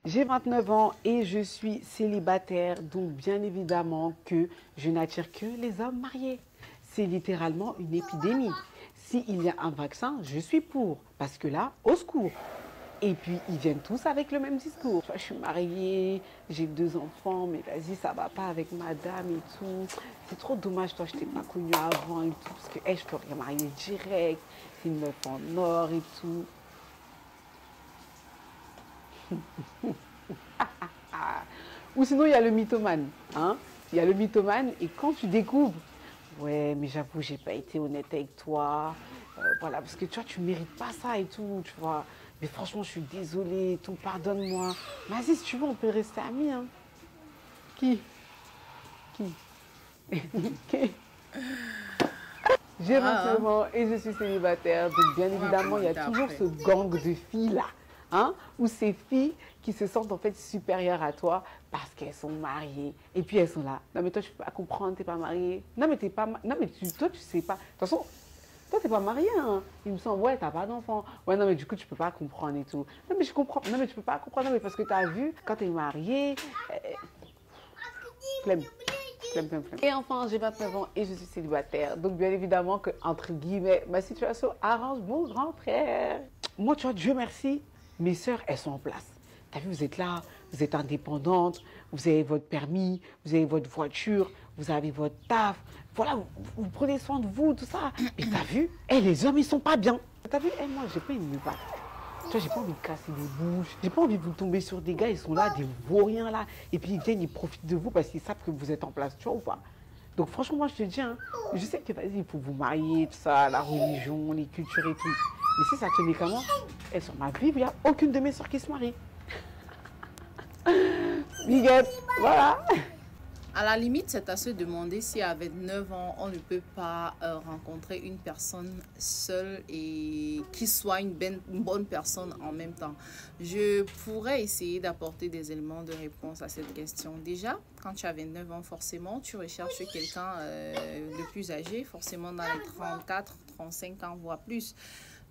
J'ai 29 ans et je suis célibataire, donc bien évidemment que je n'attire que les hommes mariés. C'est littéralement une épidémie. S'il y a un vaccin, je suis pour, parce que là, au secours. Et puis, ils viennent tous avec le même discours. Tu vois, je suis mariée, j'ai 2 enfants, mais vas-y, ça va pas avec madame et tout. C'est trop dommage, toi, je t'ai pas connue avant et tout, parce que hey, je t'aurais mariée direct. C'est une meuf en or et tout. Ou sinon, il y a le mythomane. Hein? Il y a le mythomane et quand tu découvres, ouais, mais j'avoue, j'ai pas été honnête avec toi. Voilà, parce que tu vois, tu mérites pas ça et tout, tu vois. Mais franchement, je suis désolée et tout, pardonne-moi. Vas-y, si tu veux, on peut rester amis. Hein. Qui? Qui? Qui? J'ai Ah, 29 ans et je suis célibataire. Donc, bien on va évidemment, il y a commenter toujours après. ce gang de filles-là. Hein, ou ces filles qui se sentent en fait supérieures à toi parce qu'elles sont mariées. Et puis elles sont là. Non, mais toi, tu peux pas comprendre, t'es pas mariée. Non, mais t'es pas. Non, mais toi, tu sais pas. De toute façon, toi, t'es pas mariée. Hein. Il me semble, ouais, t'as pas d'enfant. Ouais, non, mais du coup, tu peux pas comprendre et tout. Non, mais je comprends. Non, mais tu peux pas comprendre. Non, mais parce que t'as vu, quand t'es mariée. Flemme. Flemme, flemme, flemme. Et enfin, j'ai 29 ans et je suis célibataire. Donc, bien évidemment, que, entre guillemets, ma situation arrange mon grand frère. Moi, tu vois, Dieu merci, mes sœurs, elles sont en place. T'as vu, vous êtes là, vous êtes indépendante, vous avez votre permis, vous avez votre voiture, vous avez votre taf. Voilà, vous prenez soin de vous, tout ça. Mais t'as vu, les hommes, ils sont pas bien. T'as vu, moi, j'ai pas envie de me battre. Tu vois, j'ai pas envie de casser des bouches. J'ai pas envie de vous tomber sur des gars, ils sont là, des vauriens là. Et puis ils viennent, ils profitent de vous parce qu'ils savent que vous êtes en place, tu vois ou pas? Donc franchement, moi je te dis, hein, je sais que vas-y, il faut vous marier, tout ça, la religion, les cultures et tout. Mais si ça tenait qu'à moi, elles sont ma vie, il n'y a aucune de mes soeurs qui se marie. Big up, voilà. À la limite, c'est à se demander si avec 9 ans, on ne peut pas rencontrer une personne seule et qui soit une bonne personne en même temps. Je pourrais essayer d'apporter des éléments de réponse à cette question. Déjà, quand tu as 29 ans, forcément, tu recherches quelqu'un de plus âgé, forcément dans les 34, 35 ans, voire plus.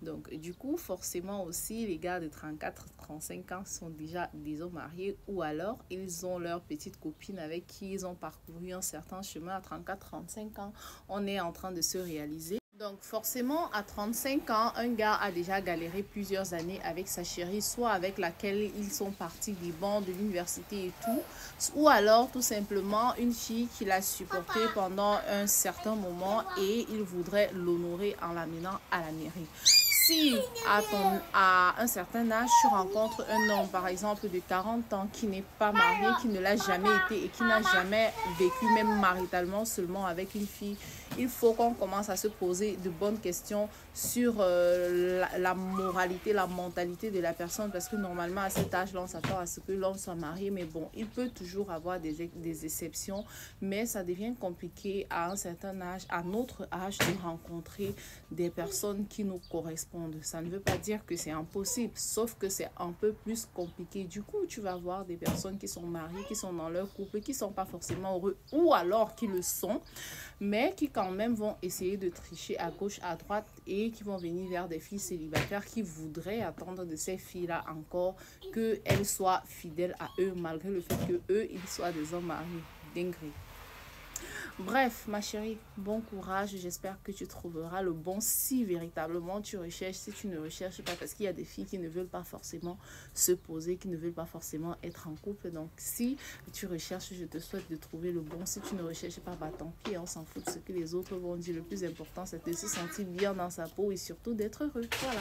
Donc, du coup, forcément aussi, les gars de 34, 35 ans sont déjà des hommes mariés ou alors ils ont leur petite copine avec qui ils ont parcouru un certain chemin à 34, 35 ans. On est en train de se réaliser. Donc forcément, à 35 ans, un gars a déjà galéré plusieurs années avec sa chérie, soit avec laquelle ils sont partis des bancs de l'université et tout, ou alors tout simplement une fille qu'il a supportée pendant un certain moment et il voudrait l'honorer en l'amenant à la mairie. Si à un certain âge, tu rencontres un homme, par exemple, de 40 ans qui n'est pas marié, qui ne l'a jamais été et qui n'a jamais vécu, même maritalement, seulement avec une fille, il faut qu'on commence à se poser de bonnes questions sur la moralité, la mentalité de la personne. Parce que normalement, à cet âge-là, on s'attend à ce que l'homme soit marié. Mais bon, il peut toujours avoir des exceptions. Mais ça devient compliqué à un certain âge, à notre âge, de rencontrer des personnes qui nous correspondent. Ça ne veut pas dire que c'est impossible, sauf que c'est un peu plus compliqué. Du coup, tu vas voir des personnes qui sont mariées, qui sont dans leur couple, qui ne sont pas forcément heureux, ou alors qui le sont, mais qui quand même vont essayer de tricher à gauche, à droite, et qui vont venir vers des filles célibataires qui voudraient attendre de ces filles-là encore qu'elles soient fidèles à eux, malgré le fait que eux, ils soient des hommes mariés. Dinguerie. Bref, ma chérie, bon courage. J'espère que tu trouveras le bon si véritablement tu recherches. Si tu ne recherches pas, parce qu'il y a des filles qui ne veulent pas forcément se poser, qui ne veulent pas forcément être en couple. Donc, si tu recherches, je te souhaite de trouver le bon. Si tu ne recherches pas, bah tant pis, on s'en fout de ce que les autres vont dire. Le plus important, c'est de se sentir bien dans sa peau et surtout d'être heureux. Voilà.